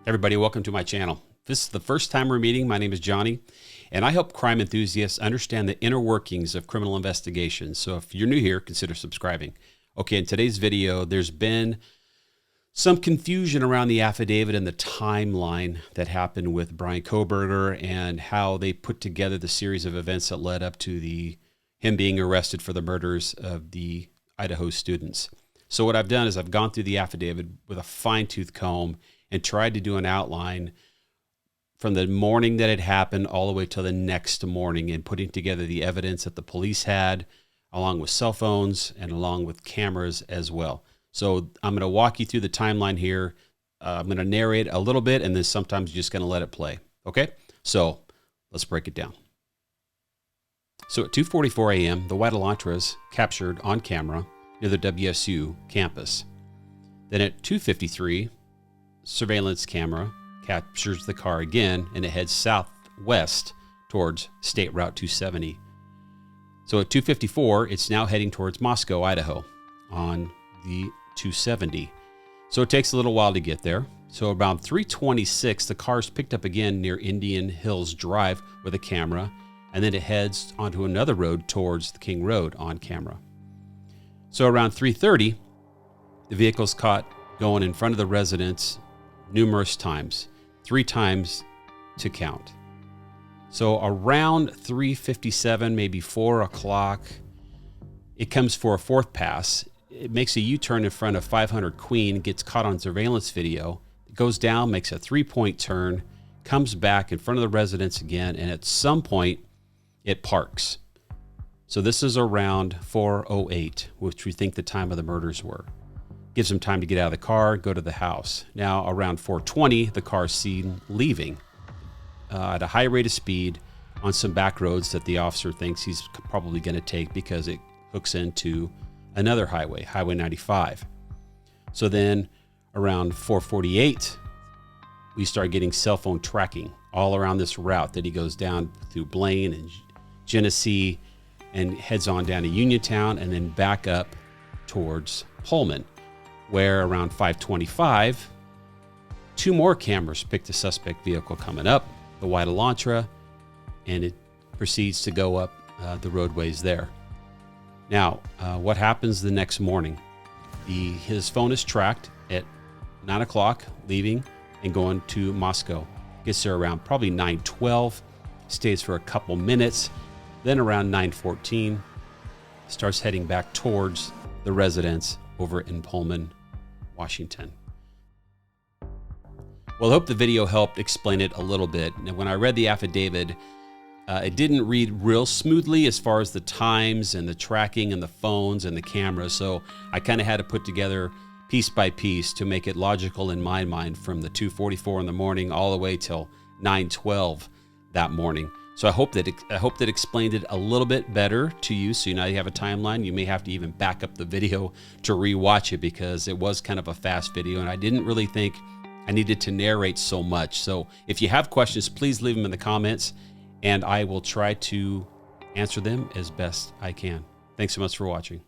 Everybody, welcome to my channel. If this is the first time we're meeting, my name is Johnny, and I help crime enthusiasts understand the inner workings of criminal investigations. So if you're new here, consider subscribing. Okay, in today's video, there's been some confusion around the affidavit and the timeline that happened with Brian Kohberger and how they put together the series of events that led up to him being arrested for the murders of the Idaho students. So what I've done is I've gone through the affidavit with a fine-tooth comb and tried to do an outline from the morning that it happened all the way till the next morning, and putting together the evidence that the police had, along with cell phones and along with cameras as well. So I'm going to walk you through the timeline here. I'm going to narrate a little bit, and then sometimes just going to let it play. Okay, so let's break it down. So at 2:44 a.m., the White Elantras captured on camera near the WSU campus. Then at 2:53, surveillance camera captures the car again, and it heads southwest towards State Route 270. So at 2:54, it's now heading towards Moscow, Idaho on the 270. So it takes a little while to get there. So around 3:26, the car's picked up again near Indian Hills Drive with a camera, and then it heads onto another road towards the King Road on camera. So around 3:30, the vehicle's caught going in front of the residence numerous times, 3 times to count. So around 3:57, maybe 4 o'clock, it comes for a fourth pass. It makes a U-turn in front of 500 Queen, gets caught on surveillance video. It goes down, makes a 3-point turn, comes back in front of the residence again, and at some point it parks. So this is around 4:08, which we think the time of the murders were. Gives them time to get out of the car, go to the house. Now around 4:20, the car is seen leaving at a high rate of speed on some back roads that the officer thinks he's probably going to take because it hooks into another highway, Highway 95. So then around 4:48, we start getting cell phone tracking all around this route that he goes down through Blaine and Genesee and heads on down to Uniontown and then back up towards Pullman, where around 5:25, 2 more cameras pick the suspect vehicle coming up, the White Elantra, and it proceeds to go up the roadways there. Now, what happens the next morning? His phone is tracked at 9 o'clock, leaving and going to Moscow. Gets there around probably 9:12, stays for a couple minutes, then around 9:14, starts heading back towards the residence over in Pullman, Washington. Well, I hope the video helped explain it a little bit. And when I read the affidavit, it didn't read real smoothly as far as the times and the tracking and the phones and the cameras. So I kind of had to put together piece by piece to make it logical in my mind from the 2:44 in the morning all the way till 9:12 that morning. So I hope that explained it a little bit better to you. So now you have a timeline. You may have to even back up the video to rewatch it because it was kind of a fast video, and I didn't really think I needed to narrate so much. So if you have questions, please leave them in the comments, and I will try to answer them as best I can. Thanks so much for watching.